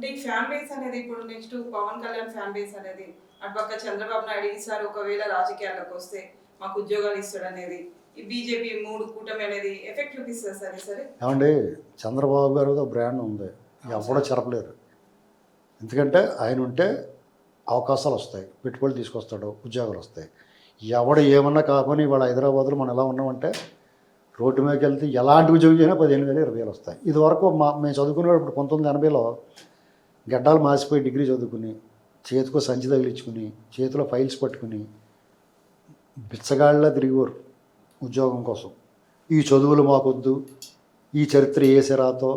అంటే ఈ fan base అనేది ఇప్పుడు next Pawan Kalyan fan base అనేది అటుపక్క చంద్రబాబు నాయుడు ఈసారి ఒకవేళ రాజకీయాల్లోకి వస్తే మాకు ఉద్యోగాలు ఇస్తాడు అనేది ఈ బీజేపీ మూడు కూటమి అనేది ఎఫెక్ట్ చూపిస్తుంది సరే సరే. ఏమండి, చంద్రబాబు గారు బ్రాండ్ ఉంది, ఎవడో చెరపలేరు. ఎందుకంటే ఆయన ఉంటే అవకాశాలు వస్తాయి, పెట్టుబడులు తీసుకొస్తాడు, ఉద్యోగాలు వస్తాయి. ఎవడు ఏమన్నా కాకపోయినా ఇవాళ హైదరాబాద్లో మనం ఎలా ఉన్నామంటే రోడ్డు మీదకి వెళ్తే ఎలాంటి ఉద్యోగం చేసినా 15,000 20,000 వస్తాయి. ఇదివరకు మేము చదువుకునేటప్పుడు 1980లో గడ్డాలు మాసిపోయి డిగ్రీ చదువుకుని చేతికో సంచి తగిలించుకుని చేతిలో ఫైల్స్ పట్టుకుని బిచ్చగాళ్ళ తిరిగేవారు ఉద్యోగం కోసం. ఈ చదువులు మాకొద్దు, ఈ చరిత్ర ఏ సిరాతో,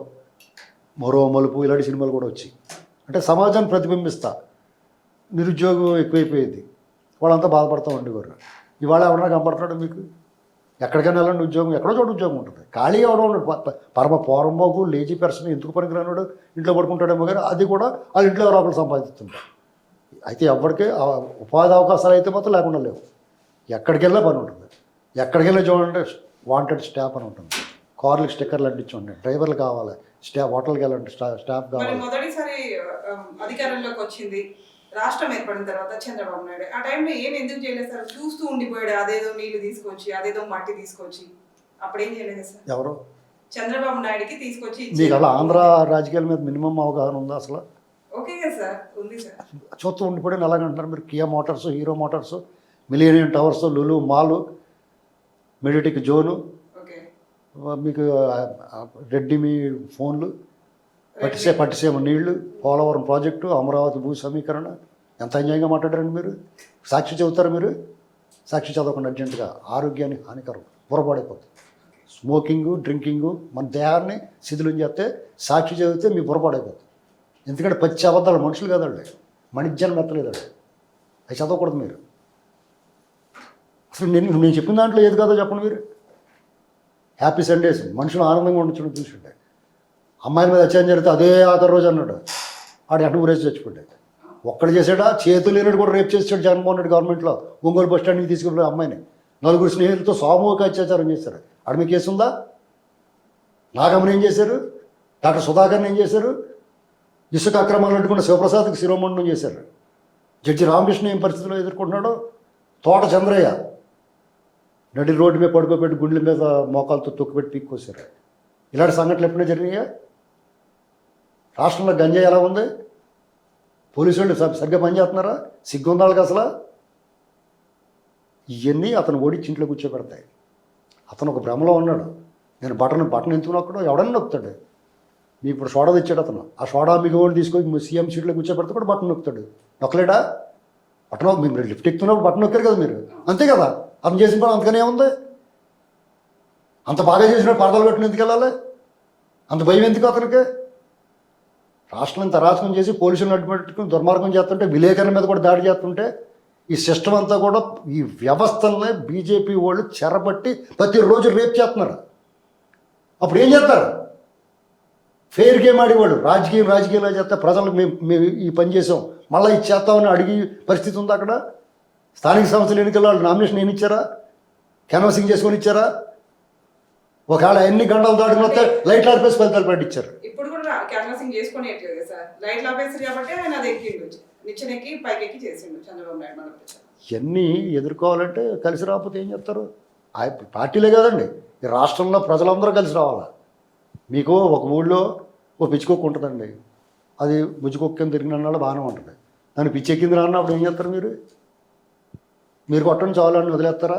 మరో మలుపు, ఇలాంటి సినిమాలు కూడా వచ్చాయి. అంటే సమాజాన్ని ప్రతిబింబిస్తా నిరుద్యోగం ఎక్కువైపోయేది, వాళ్ళంతా బాధపడుతూ ఉండేవారు. ఇవాళ ఎవరన్నా కనపడుతున్నాడు మీకు? ఎక్కడికైనా వెళ్ళండి ఉద్యోగం, ఎక్కడో చోట ఉద్యోగం ఉంటుంది. ఖాళీ ఎవడో ఉండడు. పరమ పోరంబోకు లేజీ పర్సన్ ఎందుకు పనికిరానుడు ఇంట్లో పడుకుంటాడేమో, కానీ అది కూడా వాళ్ళ ఇంట్లో ఎవరో ఒకరు సంపాదిస్తుంటారు. అయితే ఎవరికి ఉపాధి అవకాశాలు అయితే మాత్రం లేకుండా లేవు. ఎక్కడికి వెళ్ళినా పని ఉంటుంది. ఎక్కడికి వెళ్ళినా చూడండి వాంటెడ్ స్టాఫ్ అని ఉంటుంది, కార్లకు స్టిక్కర్లు అంటించి ఉంటాయి, డ్రైవర్లు కావాలి, హోటల్కి వెళ్ళండి స్టాఫ్ కావాలి. మొదటిసారి అధికారంలోకి వచ్చింది రాష్ట్రం ఏర్పడిన తర్వాత చంద్రబాబు నాయుడు ఆ టైంలో ఏం ఎందుకు చేయలేదు సార్? చూస్తూ ఉండిపోయాడు, అదేదో నీళ్లు తీసుకొచ్చి అదేదో మట్టి తీసుకొచ్చి. అప్పుడు ఏం చేయలేదు సార్? ఎవరు? చంద్రబాబు నాయుడుకి తీసుకొచ్చి. మీకు అలా ఆంధ్ర రాజకీయాల మీద మినిమం అవగాహన ఉందా అసలు? ఓకే సార్, ఉంది సార్. చూస్తూ ఉండిపోయాడు ఎలాగంటున్నారు మీరు? Kia Motors, Hero Motors, Millennium Towers, Lulu mall, MedTech Zone, మీకు రెడ్డిమి ఫోన్లు, పట్టిసీమ నీళ్లు, పోలవరం ప్రాజెక్టు, అమరావతి భూ సమీకరణ. ఎంత ఎంజాయ్గా మాట్లాడారండి మీరు. సాక్షి చదువుతారు మీరు? సాక్షి చదవకుండా అర్జెంటుగా, ఆరోగ్యానికి హానికరం, పొరపాడైపోతుంది. స్మోకింగు, డ్రింకింగు మన దేహాన్ని శిథిలం చేస్తే సాక్షి చదివితే మీ పొరపాడైపోతుంది. ఎందుకంటే పచ్చి అబద్ధాలు, మనుషులు కదండి, మణిజ్యాన్ని మెత్తలేదండి. అవి చదవకూడదు మీరు. అసలు నేను చెప్పిన దాంట్లో ఏది కాదో చెప్పండి మీరు. హ్యాపీ సండేస్, మనుషులు ఆనందంగా ఉండొచ్చు చూసుంటే. అమ్మాయిల మీద అత్యాచారం జరిగితే అదే ఆఖరి రోజు అన్నాడు, ఆడు ఎంట ఊరేసి చచ్చిపోయాడు. ఒక్కడు చేసాడా? చేతులు లేనట్టు కూడా రేపు చేసాడు జగన్మోహన్ రెడ్డి గవర్నమెంట్లో. ఒంగోలు బస్ స్టాండ్కి తీసుకెళ్ళి అమ్మాయిని నలుగురు స్నేహితులతో సామూహిక అత్యాచారం చేశారు. ఆడ మీకు కేసు ఉందా? నాగమ్మని ఏం చేశారు? డాక్టర్ సుధాకర్ని ఏం చేశారు? ఇసుక అక్రమాలు అడ్డుకున్న శివప్రసాద్కి శిరోమండనం చేశారు. జడ్జి రామకృష్ణ ఏం పరిస్థితిలో ఎదుర్కొంటున్నాడో, తోట చంద్రయ్య నడి రోడ్డు మీద పడుకోబెట్టి గుండెల మీద మోకాలతో తొక్కుపెట్టి పీక్కోసారు. ఇలాంటి సంఘటనలు ఎప్పుడైనా జరిగినాయా? రాష్ట్రంలో గంజాయి ఎలా ఉంది? పోలీసు వాళ్ళు సరిగ్గా పనిచేస్తున్నారా? సిగ్గుందా వాళ్ళకి అసలు? ఇవన్నీ అతను ఓడించి ఇంట్లో కూర్చోబెడతాయి. అతను ఒక భ్రమలో ఉన్నాడు. నేను బటన్ ఎందుకు నొక్కడో ఎవడన్నా నొక్కుతాడు. మీకు ఇప్పుడు సోడా తెచ్చాడు అతను, ఆ సోడా మీకు ఓడి తీసుకొని సీఎం సీట్లో కూర్చోబెడితే కూడా బటన్ నొక్కుతాడు. నొక్కలేడా? బటన్ మీరు లిఫ్ట్ ఎక్కుతున్నప్పుడు బటన్ నొక్కారు కదా మీరు, అంతే కదా. అతను చేసిన పని అంతగానే ఉంది. అంత బాగా చేసినప్పుడు పరదలు పెట్టిన ఎందుకు వెళ్ళాలి? అంత భయం ఎందుకు అతనికి? రాష్ట్రం తరాచకం చేసి పోలీసులను అడ్డుపెట్టుకుని దుర్మార్గం చేస్తుంటే, విలేకరుల మీద కూడా దాడి చేస్తుంటే, ఈ సిస్టమ్ అంతా కూడా ఈ వ్యవస్థలనే బీజేపీ వాళ్ళు చెరబట్టి ప్రతిరోజు రేపు చేస్తున్నారు. అప్పుడు ఏం చేస్తారు? ఫెయిర్ గేమ్ ఆడేవాళ్ళు రాజకీయాలు చేస్తే ప్రజలకు మేము ఈ పని చేసాం మళ్ళీ ఇది చేస్తామని అడిగి పరిస్థితి ఉంది అక్కడ. స్థానిక సంస్థల ఎన్నికల్లో వాళ్ళు నామినేషన్ ఏమి ఇచ్చారా? క్యాన్వాసింగ్ చేసుకొని ఇచ్చారా? ఒకవేళ ఎన్ని గంటలు దాటుకుని వస్తే లైట్లు ఆర్పేసి ఫలితాలు ప్రకటించారు. ఇప్పుడు కూడా క్యాన్వాసింగ్ చేసుకొని సార్, లైట్లు ఆపేసారు కాబట్టి ఆయన అది ఎక్కిండు, నిచ్చెనెక్కి పైకెక్కి చేసిండు చంద్రబాబు నాయుడు. ఇవన్నీ ఎదుర్కోవాలంటే కలిసి రాకపోతే ఏం చెప్తారు? పార్టీలే కాదండి, ఈ రాష్ట్రంలో ప్రజలందరూ కలిసి రావాలా. మీకు ఒక ఊళ్ళో ఓ పిచ్చికొక్కు ఉంటుందండి, అది ముజ్జికొక్కని తిరిగినాడు బాగానే ఉంటుంది. దాన్ని పిచ్చెక్కింది అన్నప్పుడు ఏం చేస్తారు మీరు? మీరు కొట్టండి చాలని వదిలేస్తారా?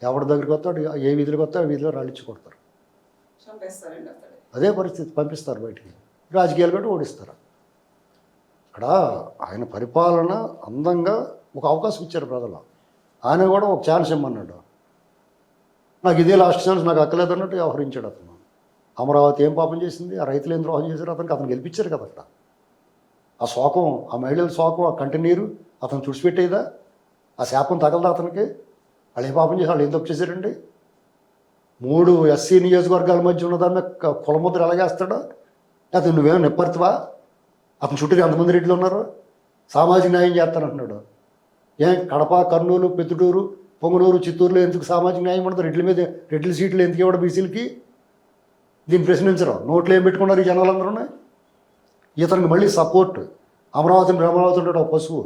ఎవరి దగ్గరికి వస్తాడు, ఏ వీధిలోకి వస్తాడు ఆ వీధిలో రాళ్ళిచ్చి కొడతారు. అదే పరిస్థితి, పంపిస్తారు బయటికి. రాజకీయాలు కూడా ఓడిస్తారు. అక్కడ ఆయన పరిపాలన అందంగా ఒక అవకాశం ఇచ్చారు ప్రజలు. ఆయన కూడా ఒక ఛాన్స్ ఇమ్మన్నాడు. నాకు ఇదే లాస్ట్ ఛాన్స్, నాకు అక్కలేదు అన్నట్టు వ్యవహరించాడు అతను. అమరావతి ఏం పాపం చేసింది? ఆ రైతులు ఏం ద్రోహం చేశారు? అతను గెలిపించారు కదా అక్కడ. ఆ శోకం, ఆ మహిళల శోకం, ఆ కంటి నీరు అతను తుడిచిపెట్టేదా? ఆ శాపం తగలదా అతనికి? వాళ్ళు ఏ పాపం చేసి వాళ్ళు ఏం తప్పు చేశారండి? 3 ఎస్సీ నియోజకవర్గాల మధ్య ఉన్నదాన్ని కులముద్ర ఎలాగేస్తాడో? అతను నువ్వేమో నిప్పర్తివా? అతను చుట్టూ ఎంతమంది రెడ్లు ఉన్నారు? సామాజిక న్యాయం చేస్తానంటున్నాడు. కడప, కర్నూలు, పెద్దుటూరు, పొంగనూరు, చిత్తూరులో ఎందుకు సామాజిక న్యాయం ఉండదు? రెడ్ల సీట్లు ఎందుకు ఇవ్వడం బీసీలకి? దీన్ని ప్రశ్నించరు. నోట్లు ఏం పెట్టుకున్నారు ఈ జనాలందరూ? ఇతనికి మళ్ళీ సపోర్ట్. అమరావతి ఉంటాడు ఒక పశువు,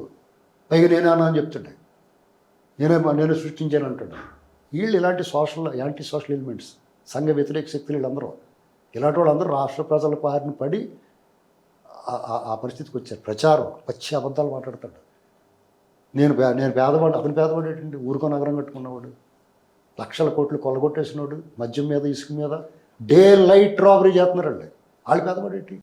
పైగా నేనే అన్నా అని చెప్తుండే, నేనే సృష్టించాను అంటాడు. వీళ్ళు ఇలాంటి యాంటీ సోషల్ ఎలిమెంట్స్, సంఘ వ్యతిరేక శక్తులు వీళ్ళందరూ, ఇలాంటి వాళ్ళందరూ రాష్ట్ర ప్రజల బారిన పడి ఆ పరిస్థితికి వచ్చారు. ప్రచారం పచ్చి అబద్ధాలు మాట్లాడతాడు. నేను పేదవాడు, అతను పేదవాడు ఏంటండి, ఊరుకో నగరం కట్టుకున్నవాడు, లక్షల కోట్లు కొల్లగొట్టేసినవాడు, మద్యం మీద ఇసుక మీద డే లైట్ రాబరీ చేస్తున్నారండి. వాళ్ళు పేదవాడు ఏంటి?